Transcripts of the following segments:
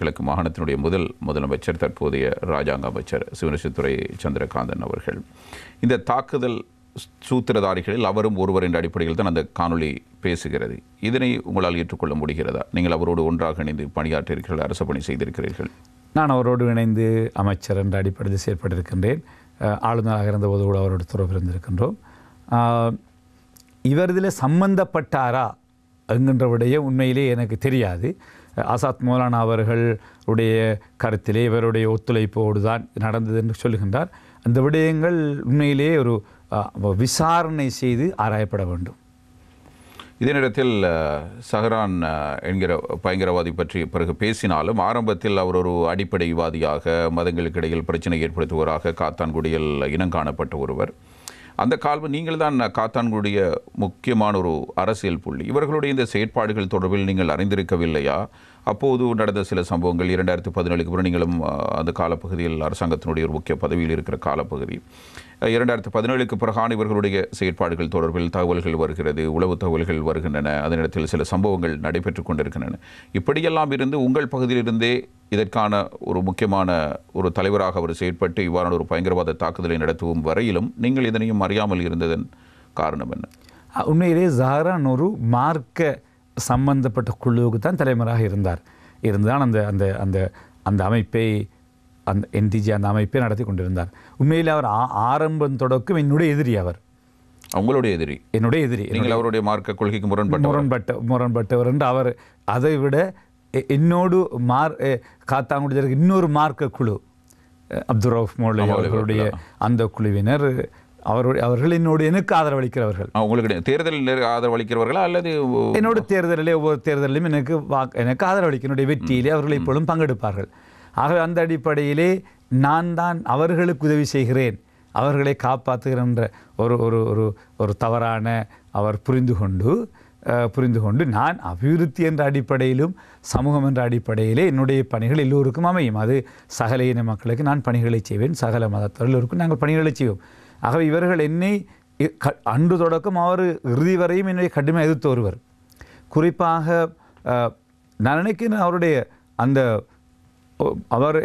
கிழக்கு மாகாணத்தினுடைய முதலமைச்சர், தற்போதைய இராஜாங்க அமைச்சர் சிவனேசத்துறை சந்திரகாந்தன் அவர்கள். இந்த தாக்குதல் சூத்திரதாரிகளில் அவரும் ஒருவர் என்ற அடிப்படையில் தான் அந்த காணொளி பேசுகிறது. இதனை உங்களால் ஏற்றுக்கொள்ள முடிகிறதா? நீங்கள் அவரோடு ஒன்றாக இணைந்து பணியாற்றியிருக்கிறீர்கள், அரசு பணி செய்திருக்கிறீர்கள். நான் அவரோடு இணைந்து அமைச்சர் என்ற அடிப்படையில் செயற்பட்டிருக்கின்றேன். ஆளுநராக இருந்தபோது கூட அவரோடு தொடர்பு இருந்திருக்கின்றோம். இவர் இதில் சம்பந்தப்பட்டாரா என்கின்ற விடயம் உண்மையிலே எனக்கு தெரியாது. ஆசாத் மௌலானா அவர்களுடைய கருத்திலே இவருடைய ஒத்துழைப்போடு தான் நடந்தது என்று சொல்லுகின்றார். அந்த விடயங்கள் உண்மையிலேயே ஒரு விசாரணை செய்து ஆராயப்பட வேண்டும். இதே நேரத்தில் சஹரான் என்கிற பயங்கரவாதி பற்றி பிறகு பேசினாலும் ஆரம்பத்தில் அவர் ஒரு அடிப்படைவாதியாக, மதங்களுக்கு இடையில் பிரச்சனை ஏற்படுத்துவராக காத்தான்குடியில் இனங்காணப்பட்ட ஒருவர். அந்த கால்வ நீங்கள் தான் காத்தான்குடிய முக்கியமான ஒரு அரசியல் புள்ளி. இவர்களுடைய இந்த செயற்பாடுகள் தொடர்பில் நீங்கள் அறிந்திருக்கவில்லையா? அப்போது நடந்த சில சம்பவங்கள் 2017க்கு பிறகு நீங்களும் அந்த காலப்பகுதியில் அரசாங்கத்தினுடைய ஒரு முக்கிய பதவியில் இருக்கிற காலப்பகுதி. 2017க்கு பிறகான இவர்களுடைய செயற்பாடுகள் தொடர்பில் தகவல்கள் வருகிறது, உளவு தகவல்கள் வருகின்றன. அதே நேரத்தில் சில சம்பவங்கள் நடைபெற்று கொண்டிருக்கின்றன. இப்படியெல்லாம் இருந்து உங்கள் பகுதியிலிருந்தே இதற்கான ஒரு முக்கியமான ஒரு தலைவராக அவர் செயற்பட்டு இவ்வாறான ஒரு பயங்கரவாத தாக்குதலை நடத்தும் வரையிலும் நீங்கள் இதனையும் அறியாமல் இருந்ததன் காரணம் என்ன? உண்மையிலே சஹரான் ஒரு மார்க்க சம்பந்தப்பட்ட குழுவுக்கு தான் தலைவராக இருந்தான். அந்த அந்த அந்த அந்த அமைப்பை அந்த NTG அந்த அமைப்பை நடத்தி கொண்டிருந்தார். உண்மையில் அவர் ஆரம்பம் தொடக்கம் என்னுடைய எதிரி. அவர் அவங்களுடைய எதிரி, என்னுடைய எதிரி. நீங்கள் அவருடைய மார்க்க கொள்கைக்கு முரண்பட்டவர் என்று அவர் அதை விட என்னோடு காத்தாங்குடியருக்கு இன்னொரு மார்க்க குழு அப்துல் ரவுஃப் மௌலவி அவர்களுடைய அந்த குழுவினர் அவர்கள் என்னோடு எனக்கு ஆதரவளிக்கிறவர்கள். உங்களுக்கு தேர்தலில் ஆதரவளிக்கிறவர்களா அல்லது என்னோட தேர்தலிலே ஒவ்வொரு தேர்தலிலும் எனக்கு ஆதரவளிக்க என்னுடைய வெற்றியிலே அவர்கள் இப்பொழுதும் பங்கெடுப்பார்கள். ஆகவே அந்த அடிப்படையிலே நான் தான் அவர்களுக்கு உதவி செய்கிறேன், அவர்களை காப்பாற்றுகின்ற ஒரு ஒரு ஒரு ஒரு தவறான அவர் புரிந்து கொண்டு நான் அபிவிருத்தி என்ற அடிப்படையிலும் சமூகம் என்ற அடிப்படையிலே என்னுடைய பணிகள் எல்லோருக்கும் அமையும். அது சகல இன மக்களுக்கு நான் பணிகளை செய்வேன், சகல மதத்தவர் எல்லோருக்கும் நாங்கள் பணிகளை செய்வோம். ஆகவே இவர்கள் என்னை அன்று தொடக்கம் அவர் இறுதி வரையும் என்னை கடுமையாக எதிர்த்து வருவர். குறிப்பாக நான் நினைக்கிறேன் அவருடைய அந்த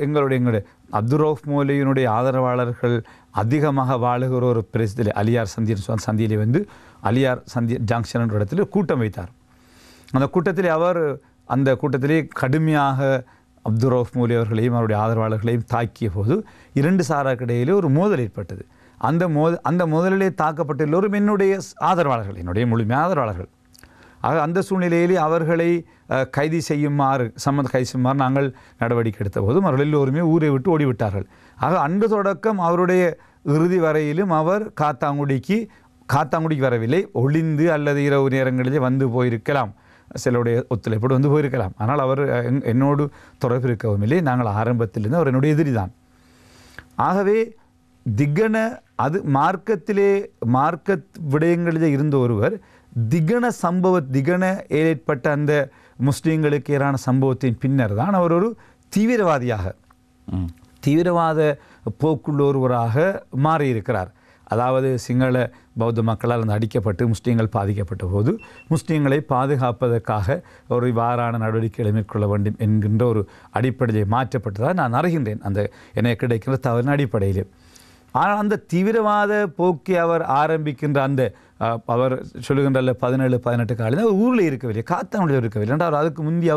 எங்களுடைய அப்துல் ரவுஃப் மௌலவியினுடைய ஆதரவாளர்கள் அதிகமாக வாழுகிற ஒரு பிரசித்திலே அலியார் சந்தியிலே வந்து அலியார் சந்தி ஜங்ஷன் என்ற இடத்துல கூட்டம் வைத்தார். அந்த கூட்டத்திலே கடுமையாக அப்துல் ரவுஃப் மௌலவி அவர்களையும் அவருடைய ஆதரவாளர்களையும் தாக்கிய போது 2 சாராக்கிடையிலே ஒரு மோதல் ஏற்பட்டது. அந்த மோதலிலே தாக்கப்பட்ட எல்லோரும் என்னுடைய ஆதரவாளர்கள், என்னுடைய முழுமையான ஆதரவாளர்கள். ஆக அந்த சூழ்நிலையிலே அவர்களை கைது செய்யுமாறு நாங்கள் நடவடிக்கை எடுத்த போதும் அவர்கள் எல்லோருமே ஊரை விட்டு ஓடிவிட்டார்கள். ஆக அன்று தொடக்கம் அவருடைய இறுதி வரையிலும் அவர் காத்தாங்குடிக்கு வரவில்லை, ஒளிந்து அல்லது இரவு நேரங்களிலே வந்து போயிருக்கலாம், சிலருடைய ஒத்துழைப்போடு வந்து போயிருக்கலாம். ஆனால் அவர் என்னோடு தொடர்பு இருக்கவும் இல்லை. நாங்கள் ஆரம்பத்திலிருந்து அவர் என்னுடைய எதிரி தான். ஆகவே அது மார்க்க விடயங்களிலே இருந்த ஒருவர் திகன ஏற்பட்ட அந்த முஸ்லீம்களுக்கு எதிரான சம்பவத்தின் பின்னர் தான் அவர் ஒரு தீவிரவாத போக்குள்ள ஒருவராக மாறியிருக்கிறார். அதாவது சிங்கள பௌத்த மக்களால் அந்த அடிக்கப்பட்டு முஸ்லீம்கள் பாதிக்கப்பட்ட போது முஸ்லீம்களை பாதுகாப்பதற்காக ஒரு இவ்வாறான நடவடிக்கைகளை மேற்கொள்ள வேண்டும் என்கின்ற ஒரு அடிப்படையை மாற்றப்பட்டதாக நான் அறிகின்றேன், அந்த எனக்கு கிடைக்கின்ற தவறின் அடிப்படையில். ஆனால் அந்த தீவிரவாத போக்கை அவர் ஆரம்பிக்கின்ற அவர் சொல்லுகின்ற 17-18 காலையில் அவர் ஊரில் இருக்கவில்லை, காத்தாங்குடியில் இருக்கவில்லை. என்றால் அதுக்கு முந்தி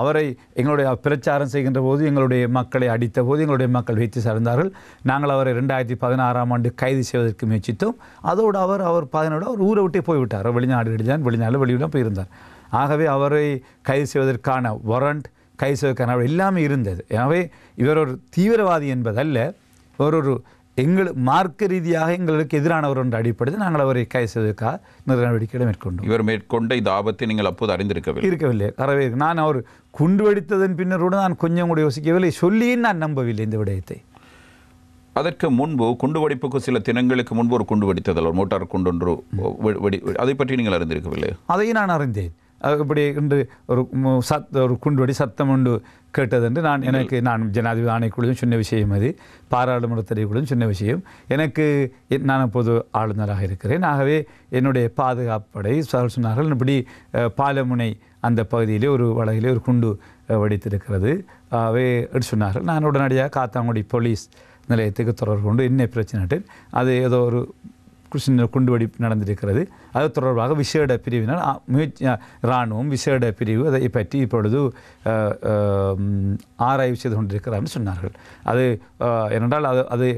அவரை எங்களுடைய பிரச்சாரம் செய்கின்ற போது எங்களுடைய மக்களை அடித்த போது எங்களுடைய மக்கள் வைத்து சார்ந்தார்கள். நாங்கள் அவரை 2016ஆம் ஆண்டு கைது செய்வதற்கு முயற்சித்தோம். அதோடு அவர் 17 அவர் ஊரை விட்டே போய்விட்டார். வெளிநாடு போயிருந்தார். ஆகவே அவரை கைது செய்வதற்கான வாரண்ட், கைது செய்வதற்கான எல்லாமே இருந்தது. எனவே இவர் ஒரு தீவிரவாதி என்பதல்ல, ஒரு மார்க்க ரீதியாக எங்களுக்கு எதிரானவர் என்ற அடிப்படையில் நாங்கள் அவரை கைது செய்வதற்காக நடவடிக்கைகளை மேற்கொண்டோம். இவர் மேற்கொண்ட இந்த ஆபத்தை நீங்கள் அப்போது இருக்கவில்லை. நான் அவர் குண்டு வெடித்ததன் பின்னரோடு நான் கொஞ்சம் கூட யோசிக்கவில்லை, சொல்லியும் நான் நம்பவில்லை இந்த விடயத்தை. அதற்கு முன்பு குண்டு வெடிப்புக்கு சில தினங்களுக்கு முன்பு ஒரு குண்டு வெடித்ததில் ஒரு மோட்டார் குண்டு ஒன்று அதை பற்றி நீங்கள் அறிந்திருக்கவில்லை? அதையும் நான் அறிந்தேன். இப்படி இன்று ஒரு குண்டுவெடி சத்தம் உண்டு கேட்டது என்று நான் ஜனாதிபதி ஆணைக்குழுவும் சொன்ன விஷயம், அது பாராளுமன்றத்திற்குள்ளும் சொன்ன விஷயம். நான் அப்போது ஆளுநராக இருக்கிறேன். ஆகவே என்னுடைய பாதுகாப்படை சொன்னார்கள், இப்படி பாலமுனை அந்த பகுதியிலே ஒரு வளையிலே ஒரு குண்டு வெடித்திருக்கிறது. ஆகவே சொன்னார்கள். நான் உடனடியாக காத்தாங்குடி போலீஸ் நிலையத்துக்கு தொடர்பு கொண்டு என்ன பிரச்சனை, அது ஏதோ ஒரு சின்ன குண்டுவெடிப்பு நடந்திருக்கிறது, அது தொடர்பாக விசேட பிரிவினர் இராணுவம் விசேட பிரிவு அதை பற்றி இப்பொழுது ஆராய்வு செய்து கொண்டிருக்கிறார்னு சொன்னார்கள். அது ஏனென்றால் அது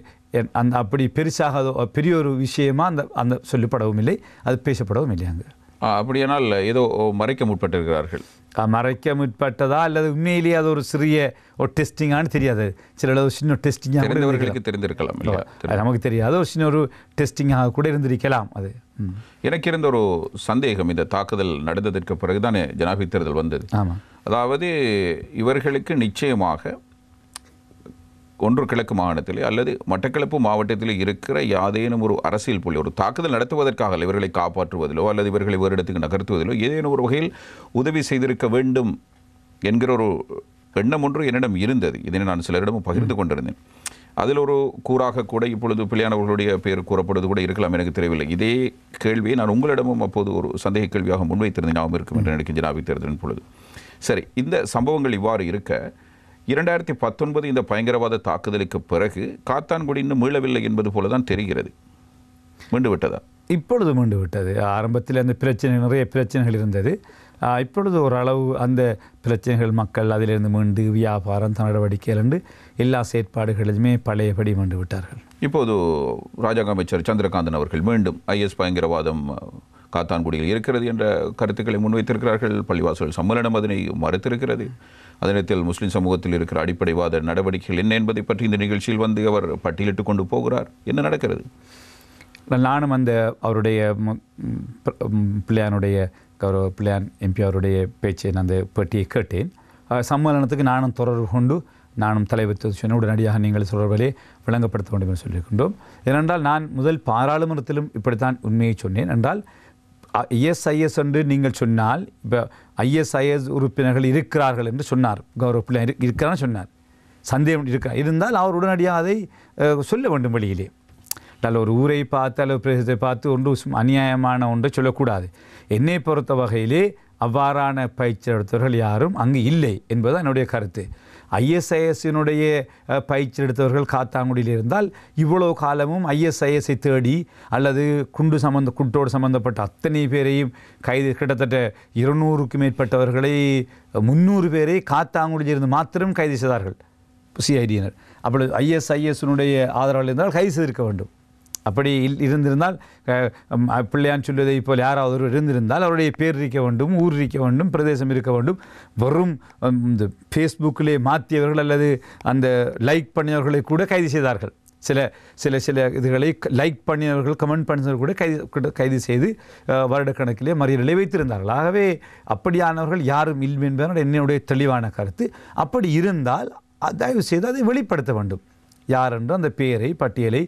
அந்த அப்படி பெருசாக பெரிய ஒரு விஷயமா அந்த சொல்லப்படவும் இல்லை, அது பேசப்படவும் இல்லை. அங்கே அப்படியானால் ஏதோ மறைக்க முற்பட்டிருக்கிறார்கள். மறைக்க முற்பட்டதா அல்லது உண்மையிலேயே அது ஒரு சிறிய ஒரு டெஸ்டிங்கானு தெரியாது. சில சின்ன டெஸ்டிங்காக தெரிந்திருக்கலாம், நமக்கு தெரியாது. ஒரு சின்ன ஒரு டெஸ்டிங்காக கூட இருந்திருக்கலாம். அது எனக்கு இருந்த ஒரு சந்தேகம், இந்த தாக்குதல் நடந்ததற்கு பிறகுதானே ஜனாதிபதி தேர்தல் வந்தது. ஆமாம், அதாவது இவர்களுக்கு நிச்சயமாக ஒன்று கிழக்கு மாகாணத்திலே அல்லது மட்டக்களப்பு மாவட்டத்தில் இருக்கிற யாதேனும் ஒரு அரசியல் புள்ளி ஒரு தாக்குதல் நடத்துவதற்காக இவர்களை காப்பாற்றுவதிலோ அல்லது இவர்களை வேறு இடத்துக்கு நகர்த்துவதிலோ ஏதேனும் ஒரு வகையில் உதவி செய்திருக்க வேண்டும் என்கிற ஒரு எண்ணம் ஒன்று என்னிடம் இருந்தது. இதனை நான் சிலரிடமும் பகிர்ந்து கொண்டிருந்தேன். அதில் ஒரு கூறாக கூட இப்பொழுது பிள்ளையானவர்களுடைய பேர் கூறப்படுவது கூட இருக்கலாம், எனக்கு தெரியவில்லை. இதே கேள்வியை நான் உங்களிடமும் அப்போது ஒரு சந்தேக கேள்வியாக முன்வைத்திருந்தேன், ஞாபகம் இருக்கும் என்று நினைக்கும் ஜனாதிபதி தேர்தலின் பொழுது. சரி, இந்த சம்பவங்கள் இவ்வாறு இருக்க 2019 இந்த பயங்கரவாத தாக்குதலுக்கு பிறகு காத்தான்குடி இன்னும் மீளவில்லை என்பது போல தான் தெரிகிறது. மீண்டு விட்டதா? இப்பொழுது மீண்டு விட்டது. ஆரம்பத்தில் அந்த நிறைய பிரச்சனைகள் இருந்தது. இப்பொழுது ஓரளவு அந்த பிரச்சனைகள் மக்கள் அதிலிருந்து மீண்டு வியாபாரம் நடவடிக்கைகள் என்று எல்லா செயற்பாடுகளிலுமே பழையபடி மீண்டு விட்டார்கள். இப்போது ராஜாங்க அமைச்சர் சந்திரகாந்தன் அவர்கள் மீண்டும் ஐஎஸ் பயங்கரவாதம் காத்தான்குடியில் இருக்கிறது என்ற கருத்துக்களை முன்வைத்திருக்கிறார்கள். பள்ளிவாசல் சம்மேளனம் அதனை மறுத்திருக்கிறது. அதே நேரத்தில் முஸ்லிம் சமூகத்தில் இருக்கிற அடிப்படைவாத நடவடிக்கைகள் என்ன என்பதை பற்றி இந்த நிகழ்ச்சியில் வந்து அவர் பட்டியலிட்டு கொண்டு போகிறார். என்ன நடக்கிறது? நானும் அந்த அவருடைய பிள்ளையானுடைய பிள்ளையான் எம்பி அவருடைய பேச்சை அந்த பேட்டியை கேட்டேன். சம்மேளனத்துக்கு நானும் தொடர்பு கொண்டு நானும் தலைவர் சொன்ன உடனடியாக நீங்கள் தொடர்பிலே விளங்கப்படுத்த வேண்டும் என்று சொல்லியிருக்கின்றோம். ஏனென்றால் நான் முதல் பாராளுமன்றத்திலும் இப்படித்தான் உண்மையை சொன்னேன். என்றால் ISIS என்று நீங்கள் சொன்னால், இப்போ ISIS உறுப்பினர்கள் இருக்கிறார்கள் என்று சொன்னார், கௌரவ பிள்ளையார் இருக்கிறான்னு சொன்னார். சந்தேகம் இருந்தால் அவர் உடனடியாக அதை சொல்ல வேண்டும் வெளியிலே. அல்ல ஒரு ஊரை பார்த்து அல்லது பிரதேசத்தை பார்த்து ஒன்று அநியாயமான ஒன்றை சொல்லக்கூடாது. என்னை பொறுத்த வகையிலே அவ்வாறான பயிற்சி எடுத்தவர்கள் யாரும் அங்கு இல்லை என்பது என்னுடைய கருத்து. ISIS-னுடைய பயிற்சி எடுத்தவர்கள் காத்தாங்குடியில் இருந்தால் இவ்வளோ காலமும் ISIS-ஐ தேடி அல்லது குண்டோடு சம்பந்தப்பட்ட அத்தனை பேரையும் கைது, கிட்டத்தட்ட 200க்கும் மேற்பட்டவர்களை 300 பேரை காத்தாங்குடியிலிருந்து மாத்திரம் கைது செய்தார்கள் CID-யினர். அப்பொழுது ISIS-னுடைய ஆதரவாளர் இருந்தால் கைது செய்திருக்க வேண்டும். அப்படி இருந்திருந்தால் பிள்ளையான் சொல்வதை போல் யாராவது ஒரு இருந்திருந்தால் அவருடைய பேர் இருக்க வேண்டும், ஊர் இருக்க வேண்டும், பிரதேசம் இருக்க வேண்டும். வெறும் இந்த ஃபேஸ்புக்கிலே மாற்றியவர்கள் அல்லது அந்த லைக் பண்ணியவர்களை கூட கைது செய்தார்கள். சில இதுகளை லைக் பண்ணியவர்கள், கமெண்ட் பண்ணியவர்கள் கூட கைது செய்து வருடக்கணக்கிலே மறியலை வைத்திருந்தார்கள். ஆகவே அப்படியானவர்கள் யாரும் இல்லை என்பது என்னுடைய தெளிவான கருத்து. அப்படி இருந்தால் தயவு செய்து அதை வெளிப்படுத்த வேண்டும். யார் என்று அந்த பெயரை பட்டியலை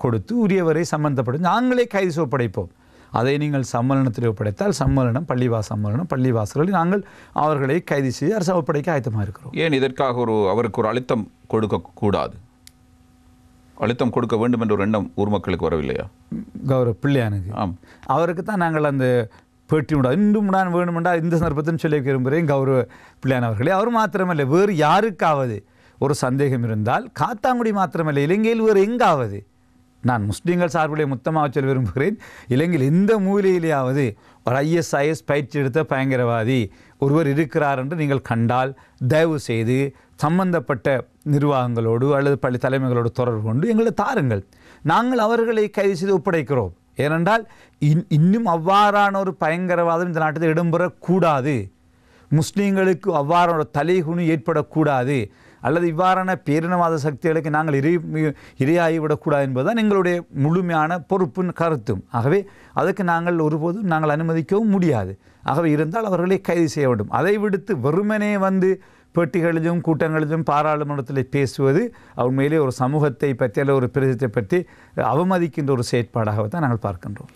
கொடுத்து உரியவரை சம்பந்தப்பட்டு நாங்களே கைது ஒப்படைப்போம். அதை நீங்கள் சம்மேளனத்தில் ஒப்படைத்தால் சம்மேளனம் பள்ளிவாசல்களில் நாங்கள் அவர்களை கைது செய்து அரசு ஒப்படைக்க ஆயத்தமாக இருக்கிறோம். ஏன் இதற்காக அவருக்கு ஒரு அழுத்தம் கொடுக்கக்கூடாது? அழுத்தம் கொடுக்க வேண்டும் என்ற ஒரு எண்ணம் ஊர் மக்களுக்கு வரவில்லையா? கௌரவ பிள்ளையானுக்கு அவருக்கு தான் நாங்கள் அந்த பேட்டி இன்னும் நான் வேணுமென்றால் இந்த சந்தர்ப்பத்தில் சொல்லி விரும்புகிறேன். கௌரவ பிள்ளையான் அவர்களே, அவர் மாத்திரமல்ல, வேறு யாருக்காவது ஒரு சந்தேகம் இருந்தால் காத்தாங்குடி மாத்திரமல்ல, இலங்கையில் வேறு எங்காவது, நான் முஸ்லீம்கள் சார்பிலே மொத்தமாக சொல்ல விரும்புகிறேன், இலங்கையில் எந்த மூலையிலேயாவது ஒரு ISIS பயிற்சி எடுத்த பயங்கரவாதி ஒருவர் இருக்கிறார் என்று நீங்கள் கண்டால் தயவு செய்து சம்பந்தப்பட்ட நிர்வாகங்களோடு அல்லது பள்ளி தலைமைகளோடு தொடர்பு கொண்டு எங்களை தாருங்கள். நாங்கள் அவர்களை கைது செய்து ஒப்படைக்கிறோம். ஏனென்றால் இன்னும் அவ்வாறான ஒரு பயங்கரவாதம் இந்த நாட்டில் இடம்பெறக்கூடாது. முஸ்லீம்களுக்கு அவ்வாறான தலைகுனி ஏற்படக்கூடாது. அல்லது இவ்வாறான பேரினவாத சக்திகளுக்கு நாங்கள் இரையாகிவிடக்கூடாது என்பதுதான் எங்களுடைய முழுமையான பொறுப்பும் கருத்தும். ஆகவே அதுக்கு நாங்கள் ஒருபோதும் நாங்கள் அனுமதிக்கவும் முடியாது. ஆகவே இருந்தால் அவர்களை கைது செய்ய வேண்டும். அதை விடுத்து வெறுமனே வந்து பேட்டிகளிலும் கூட்டங்களிலும் பாராளுமன்றத்தில் பேசுவது உண்மையிலே ஒரு சமூகத்தை பற்றி அல்லது ஒரு பிரதேசத்தை பற்றி அவமதிக்கின்ற ஒரு செயற்பாடாகத்தான் நாங்கள் பார்க்கின்றோம்.